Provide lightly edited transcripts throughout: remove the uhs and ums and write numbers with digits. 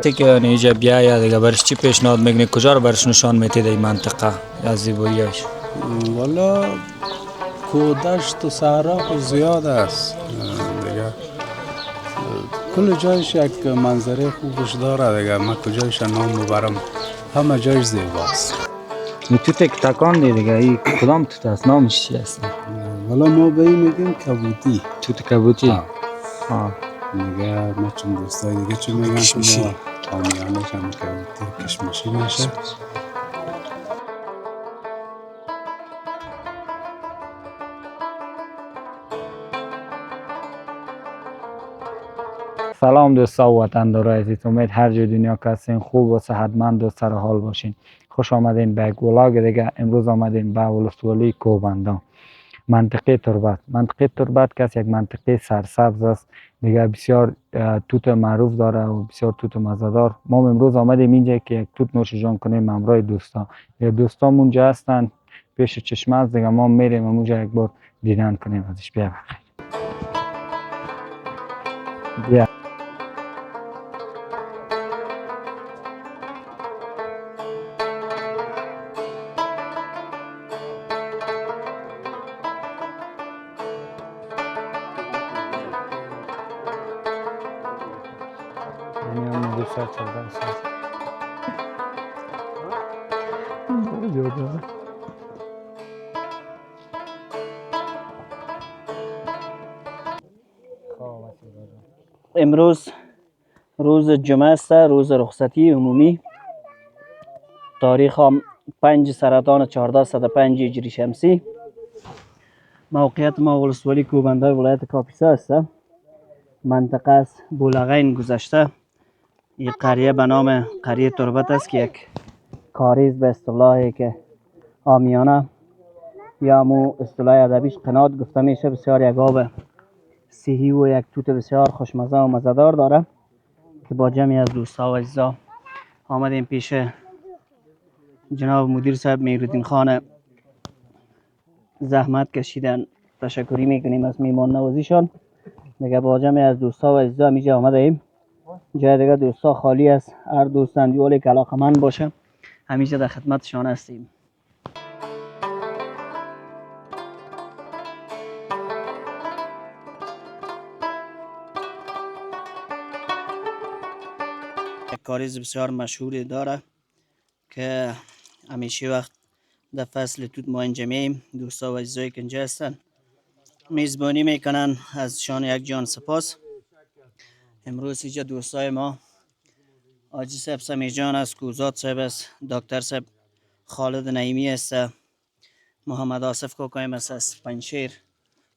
چی که اینجا بیاید دیگه برش چی پیشنهاد میکنی کجا رو برش نشان میتید این منطقه از زیباییش؟ والا کودشت و صحرا خو زیاد است دیگه کل جایش یک منظره خوبش داره دیگه. من کجایش نام ببرم، همه جایش زیباست. این توت که تکان دی دیگه این کدام توت است نامش چی است؟ والا ما به این میگیم کبوتی. توت کبوتی. دیگه ما چون دوستای دیگه چون میگن که ما آمیانش هم کبوتی و کشمشی میشه. سلام دوستا و وطندارای عزیز، امید هر جای دنیا که هستین خوب و صحتمند و سر حال باشین. خوش آمدین به یک ولاگ دیگه. امروز آمدیم به ولسوالی کوهبندان، منطقه تربت. منطقه تربت که یک منطقه سرسبز است دیگه، بسیار توت معروف داره و بسیار توت مزه‌دار. ما امروز آمدیم اینجا که یک توت نوش جان کنیم همراه دوستا. دوستام اونجا هستن پیش چشم است دیگه، ما میریم اونجا یک بار دیدن کنیم ازش. بیا بیا. امروز روز جمعه است، روز رخصتی عمومی. تاریخ هم 5 سرطان 1405 هجری شمسی. موقعیت ما ولسوالی کوهبندان ولایت کاپیسا است. منطقه از بولغین گذشته یک قریه به نام قریه تربت است که یک کاریز به اصطلاحی که عامیانه یا مو اصطلاح ادبیش قنات گفته میشه، بسیار یک آب صحی و یک توت بسیار خوشمزه و مزه‌دار داره که با جمعی از دوستا و عزیزا آمدیم پیش جناب مدیر صاحب میرالدین خان. زحمت کشیدن، تشکری میکنیم از میمان نوازیشان. دیگه با جمعی از دوستا و عزیزا اینجا آمده ایم. جای دیگه دوستا خالی است، هر دوست اندیولی که علاقمند باشه همیشه در خدمتشان هستیم. یک کاریز بسیار مشهوری داره که همیشه وقت در فصل توت ما اینجا میم. دوستا و عزیزایی که اینجا هستن میزبانی میکنن، از شان یک جان سپاس. امروز اینجا دوستای ما حاجی صاحب سمی جان است، کوزاد صاحب است، دکتر صاحب خالد نعیمی است، محمد آصف کوکایم است از پنشیر،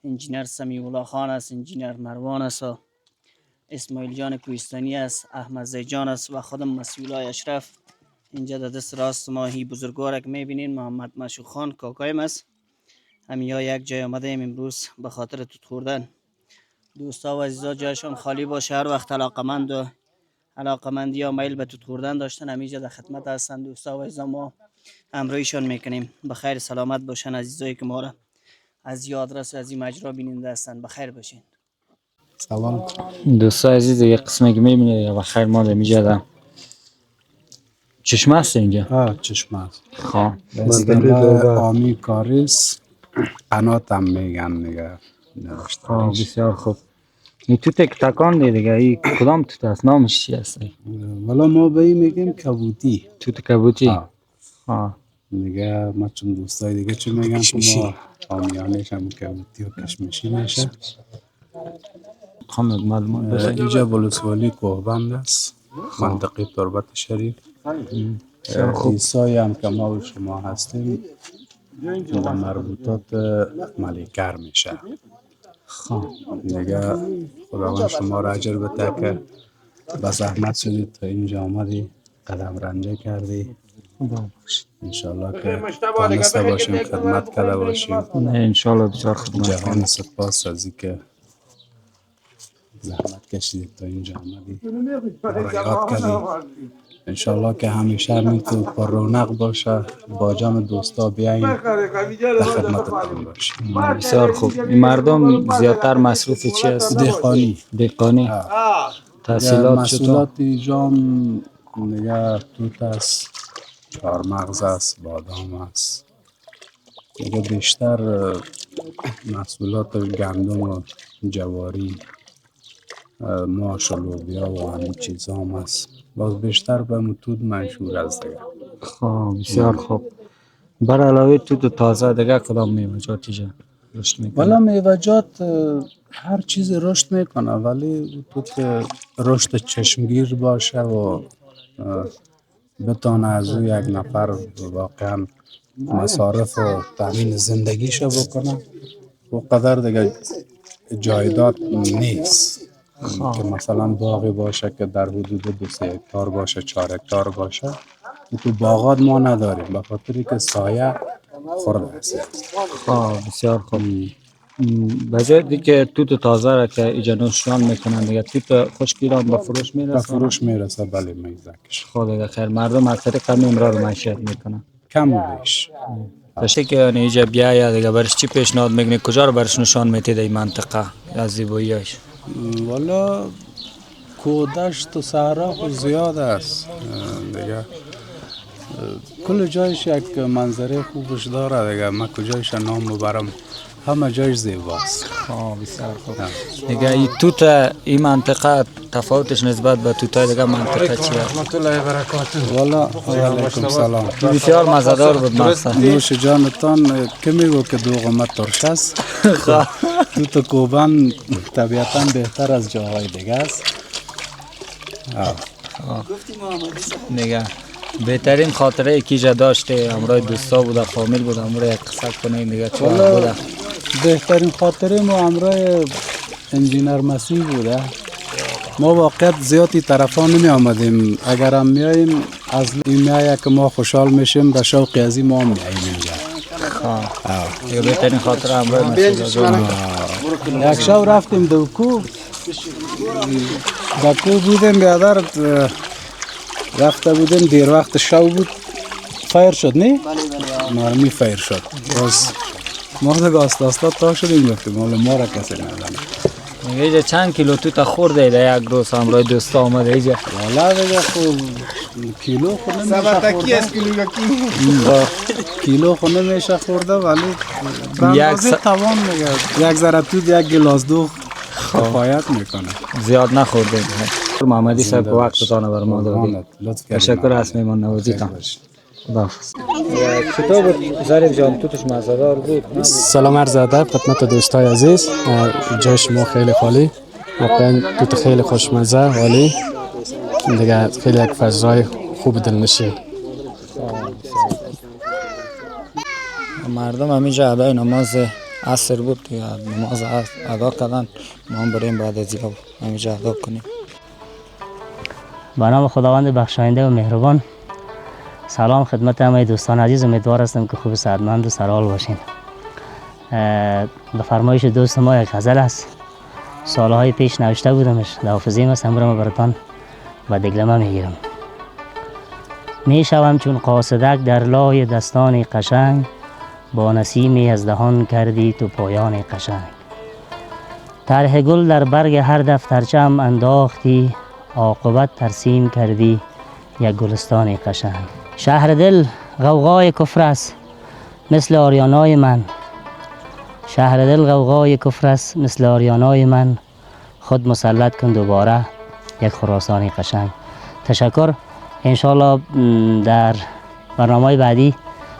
انجینر سمی الله خان است، انجینر مروان است، اسماعیل جان کوهستانی است، احمد زیجان است و خودم مسئولای اشرف. اینجا در دست راست ما هی بزرگوار که میبینین محمد مشوق خان کوکایم است. همیا یک جای آمده ایم امروز به خاطر توت خوردن. دوستا و عزیزا جایشان خالی باشه، هر وقت علاقمندی یا میل به توت خوردن داشتن همیشه در خدمت هستن. دوستا و عزیزا ما همراهیشان میکنیم. بخیر سلامت باشن عزیزایی که ما را از یادرس از این مجرا بیننده هستن. بخیر باشین. سلام دوستا عزیز، یک قسمی که میبینید بخیر ما در میجا چشمه است اینجا. چشمه است. خواه بسیار آمی کاریز قنات هم میگن دیگه. بسیار خوب. این توت که تکان دی دیگه، این کدام توت است نامش چی است؟ والا ما به این میگیم کبوتی. توت کبوتی. دیگه ما چون دوستای دیگه چون میگن که ما آمیانش هم کبوتی و کشمشی میشه. اینجا ولسوالی کوهبند است، منطقه تربت شریف. ایسای هم که ما و شما هستیم در مربوطات ملیکر میشه. دیگه خداوند شما را اجر بده که با زحمت شدید تا اینجا آمدی، قدم رنده کردی. انشالله که تانسته باشیم خدمت کرده باشیم. انشالله بسیار خدمت جهان سپاس از اینکه زحمت کشیدید تا اینجا آمدی، ما را یاد کردی. انشالله که همیشه همینطور پر رونق باشه، با جان دوستا بیاییم در خدمتتان باشیم. بسیار خوب. این مردم زیادتر مصروف چی است؟ دهقانی. دهقانی. تحصیلات چطور؟ محصولات جام دیگه توت است، چهارمغز است، بادام است. دیگه بیشتر محصولات گندم و جواری، ماش و لوبیا و همین چیزا هم است. باز بیشتر به توت منشور است دیگه. خب بسیار خوب. بر علاوه توت تازه دیگه کدام میوه‌جات اینجا رشد میکنه؟ والا میوه‌جات هر چیز رشد میکنه، ولی توت رشد چشمگیر باشه و بتانه از او یک نفر واقعا مصارف و تامین زندگیشو بکنه و قدر دیگه جایداد نیست که مثلا باغی باشه که در حدود 2-3 هکتار باشه، 4 هکتار باشه. تو باغات ما نداریم به خاطری که سایه خورده است. خب بسیار خوب. بجای دیگه توت تازه را که اینجا نوشیان میکنن دیگه توت خشکی را به فروش به میرسه؟ فروش میرسه، بله میزکش. خب دیگه خیر، مردم از طریق همین امرار معیشت میکنن کم و بیش. تشکر که اینجا بیاید دیگه برش چی پیشنهاد میکنی؟ کجا رو برش نشان میتید این منطقه از زیباییش؟ والا کودشت و صحرا خو زیاد است دیگه، کل جایش یک منظره خوبش داره دیگه. من کجایش نام ببرم، همه جایش زیباست. بسیار خوب. دیگه این توت این منطقه تفاوتش نسبت به توتای دیگه منطقه چیه؟ رحمت الله و برکاته. والا علیکم سلام. بسیار مزه‌دار بود مقصد. نوش جانتان که میگو که دوغمت ترش است. توت کوبان طبیعتا بهتر از جاهای دیگه است. دیگه بهترین خاطره که ایجا داشته همراه دوستا بوده، فامیل بوده، همراه یک قصه کنه دیگه چه بوده؟ بهترین خاطره ما همراه انجینر مسیح بوده. ما واقعیت زیادی طرفا نمی آمدیم، اگر هم می آییم از این می آید که ما خوشحال میشیم، به شوق از این ما هم می آییم اینجا. دیگه بهترین خاطره همراه مسیح. یک شب رفتیم دوکو بودیم بیادر، رفته بودیم دیر وقت شب بود، فایر شد نه؟ نارمی فایر شد. باز ما دیگه آستا تا شدیم گفتیم حالا ما را کسی ندانه. اینجا چند کیلو توت خورده ده یک روز همراه دوستا آمده اینجا؟ والا دیگه خب کیلو خود نمیشه خورده. کیلو خود نمیشه خورده، ولی بندازه توان میگه یک ذره توت یک گلاس دوغ کفایت میکنه. زیاد نخورده. محمدی صاحب که وقتتان بر ما دادید. تشکر از میمان نوازیتان. خداحافظ. چطور بود ظریف جان؟ توتش مزه‌دار بود؟ سلام عرض ادب خدمت دوستای عزیز. جای شما خیلی خالی، واقعا توت خیلی خوشمزه، عالی دیگه، خیلی یک فضای خوب دلنشین. مردم همینجا ادای نماز عصر بود دیگه، نماز ادا کردن، ما هم بریم بعد از دیگه همینجا ادا کنیم. به نام خداوند بخشاینده و مهربان. سلام خدمت همه دوستان عزیز، امیدوار هستم که خوب صحتمند و سرحال باشین. به فرمایش دوست ما یک غزل است، سالهای پیش نوشته بودمش، لحافظیم است، امروز براتان و دگلمه میگیرم. میشوم چون قاصدک در لای دستان قشنگ، با نسیمی از دهان کردی تو پایان قشنگ. طرح گل در برگ هر دفترچه هم انداختی، عاقبت ترسیم کردی یک گلستان قشنگ. شهر دل غوغای کفر است مثل آریانای من، شهر دل غوغای کفر است مثل آریانای من، خود مسلط کن دوباره یک خراسان قشنگ. تشکر. انشالله در برنامه بعدی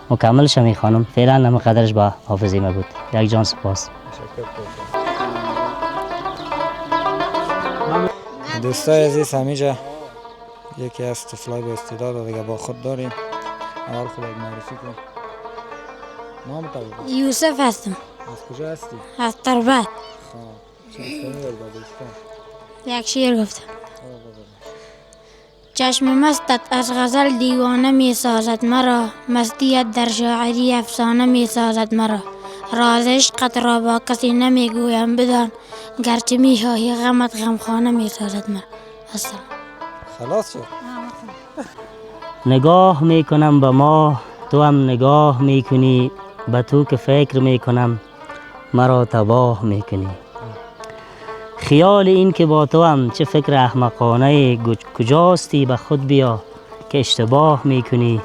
مکمل شمی خانم. فعلا نمی قدرش با حافظی ما بود. یک جان سپاس. دوستای عزیز همینجا یکی از طفلای با استعداد دیگه با خود داریم. اول خودت معرفی کن. نام تو بگو. یوسف هستم. از کجا هستی؟ از تربت. چه می‌کنی با دوستان؟ یک شعر گفتم. چشم مستت از غزل دیوانه می سازد مرا، مستیت در شاعری افسانه می سازد مرا. راز عشقت را با کسی نمی گویم بدان، گرچه می خواهی غمت غمخانه می سازد مرا. السلام. خلاص شد. نگاه می کنم به ما، تو هم نگاه می کنی، به تو که فکر می کنم مرا تباه می کنی. خیال این که با تو هم چه فکر احمقانه کجاستی به خود بیا که اشتباه میکنی.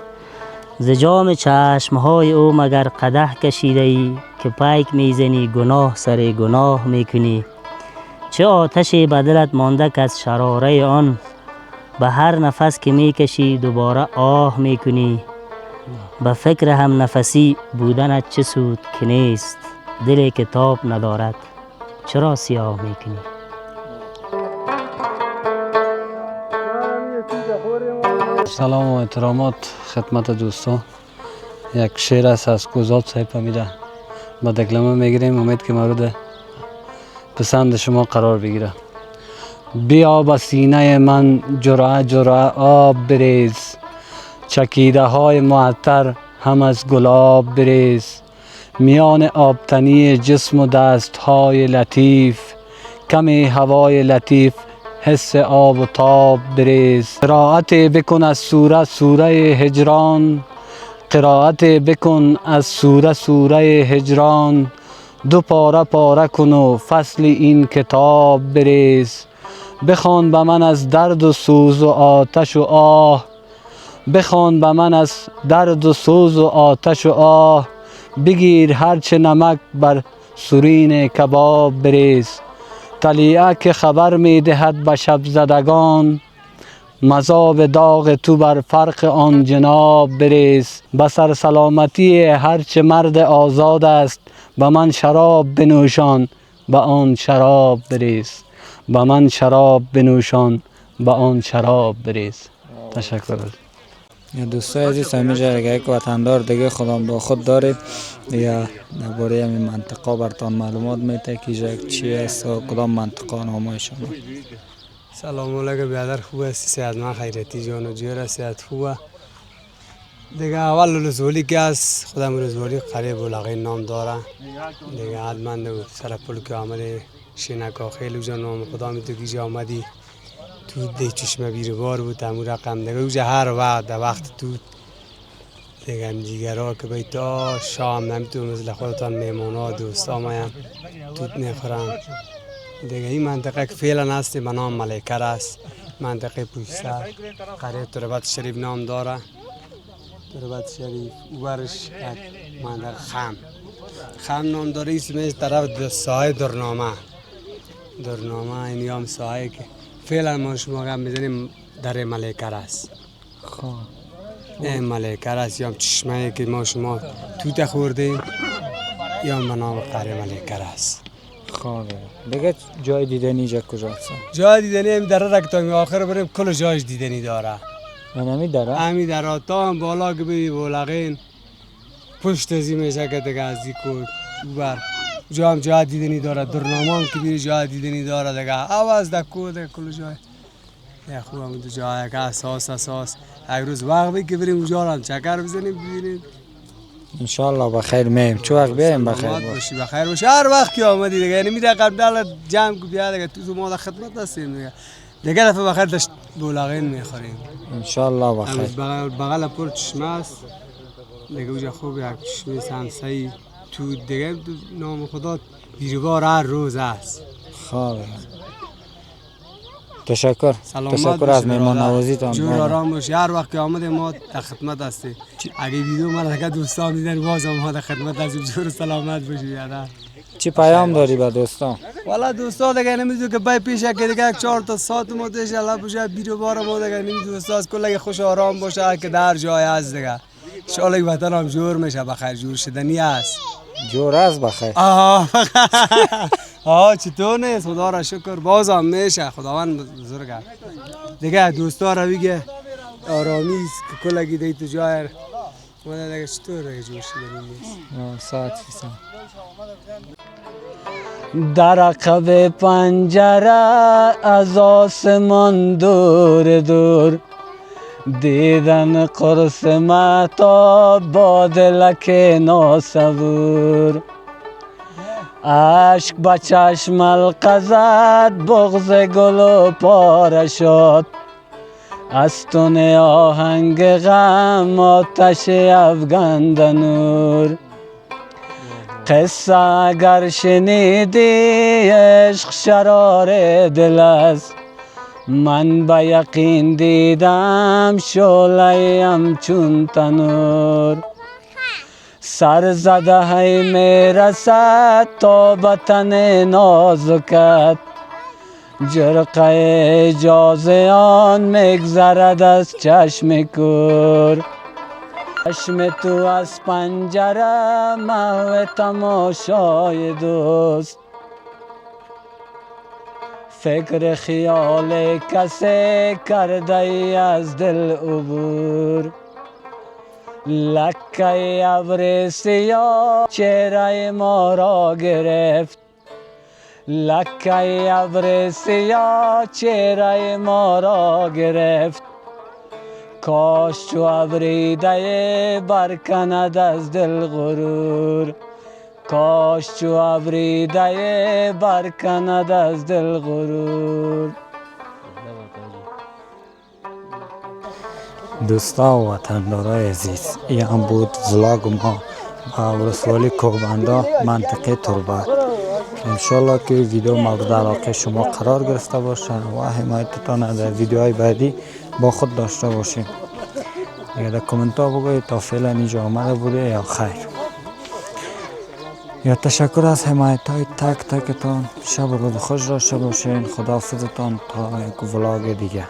ز جام چشمهای او مگر قدح کشیده ای که پیک میزنی گناه سر گناه میکنی. چه آتشی به دلت مانده که از شراره آن به هر نفس که میکشی دوباره آه میکنی. به فکر هم نفسی بودنت چه سود که نیست، دلی که تاب ندارد چرا سیاه میکنی. سلام و احترامات خدمت دوستان. یک شعر است از کوزاد صاحب میده با دکلمه میگیریم، امید که مورد پسند شما قرار بگیره. بیا به سینه من جرعه جرعه آب بریز، چکیده های معطر هم از گلاب بریز. میان آبتنی جسم و دست های لطیف، کمی هوای لطیف حس آب و تاب بریز. قرائت بکن از سوره سوره هجران، قرائت بکن از سوره سوره هجران. دو پاره پاره کن و فصل این کتاب بریز. بخوان به من از درد و سوز و آتش و آه، بخوان به من از درد و سوز و آتش و آه. بگیر هرچه نمک بر سرین کباب بریز. طلیعه که خبر می دهد به شب زدگان، مذاب داغ تو بر فرق آن جناب بریز. به سر سلامتی هرچه مرد آزاد است، به من شراب بنوشان به آن شراب بریز. به من شراب بنوشان به آن شراب بریز. تشکر. دوستای عزیز، همیشه یک وطندار دیگه خودم با خود داره یا درباره همین منطقه برتان معلومات میده که یک چی است و کدام منطقه نامه شما. سلام علیکم برادر، خوب هستی؟ صحت من خیرتی جان و جور صحت خوبه دیگه. اول لزولی که از خودم لزولی قریب بلغه نام داره دیگه. حتما سر پل که آمده شینکا خیلی جان نام خدا می تو که آمدی تو دی چشمه بیروبار بود امو رقم دیگه. اوجه هر وقت در وقت تو دیگه دیگرها که باید تا شام نمیتون مثل خودتان میمونا دوستا مایم توت نخورم دیگه. این منطقه که فعلا هستی به نام ملیکر است، منطقه پوشتر قریب تربت شریف نام داره. تربت شریف اوبرش یک منطقه خم نام داره. اسمش طرف ساحه درنامه این هم ساحه که فعلا ما شما هم میزنیم در ملیکر است. این ملیکر است یا چشمه که ما شما توت خوردیم یا به نام قره ملیکر است. دیگه جای دیدنی جا کجاست؟ جای دیدنی همین دره را که تا آخر بریم کل جایش دیدنی داره. همین دره؟ همین دره تا هم بالا که بری بولغین پشت ازی میشه که دیگه از دیکو بر جا هم جای دیدنی داره. درنامه هم که بری جای دیدنی داره دیگه. عوض دکو دیگه کل جای یا خوب هم دو جای که اساس یک روز وقت بی که بریم اونجا هم چکر بزنیم ببینید. انشالله بخیر میم. چه وقت بیایم بخیر باشی؟ بخیر باشی هر وقت که آمدی دیگه. یعنی میره قبل جمع که بیا دیگه تو ما در خدمت هستیم دیگه دفعه بخیر داشت بولغین میخوریم انشالله بخیر. بغل پر چشمه است دیگه. اوجا خوب یک چشمه سمسایی تو دیگه نام خدا بیروبار هر روز است. خوبه. تشکر از مهمان نوازیتان. جور آرام باشی. هر وقت که آمده ما در خدمت هستیم. اگه ویدیو ما دیگه دوستان دیدن باز ما در خدمت هستیم. جور سلامت باشی برادر. چی پیام داری به دوستان؟ والا دوستا دیگه نمیدونم که بای پیش که دیگه 4 تا ساعت ما دیگه الله باشه بیروبار ما دیگه نمیدونم دوستا از کلا خوش آرام باشه که در جای از دیگه. ان شاء الله وطن هم جور میشه بخیر. جور شدنی است. جور است بخیر. چطور نیست؟ خدا را شکر بازم میشه. خداوند بزرگ است دیگه. دوستا را بگه آرامی است که کلگی دی تو جای ولی دیگه چطور دیگه جور شدنی نیست. ساعت فیصد در عقب پنجره از آسمان دور دور، دیدن قرص مهتاب با دلک ناصبور. عشق به چشم حلقه زد، بغض گل و پاره شد، از تن آهنگ غم آتش افگند نور. قصه اگر شنیدی عشق شرار دل است، من به یقین دیدم شعله‌ام چون تنور. سر زده های میرسد تا به تن نازکت، جرقه اجازه آن میگذرد از چشم کور. چشم تو از پنجره محو تماشای دوست، فکر خیال کسی کرده ای از دل عبور. لکه ابر سیاه چهره ما را گرفت، لکه ابر سیاه چهره ما را گرفت. کاش چو ابریده برکند از دل غرور، کاش چو ابریده برکند از دل غرور. دوستا و وطندارای عزیز، این هم بود ولاگ ما با ولسوالی کوهبندا منطقه تربت. انشالله که ویدیو مورد علاقه شما قرار گرفته باشه و حمایتتان در ویدیوهای بعدی با خود داشته باشیم. اگر در کامنت ها بگوید تا فعلا اینجا آمده بوده یا خیر. یا تشکر از حمایت های تک تکتان. شب و روز خوش داشته باشین. خداحافظتان تا یک ولاگ دیگه.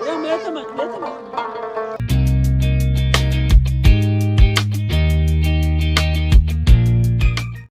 Ya, métame.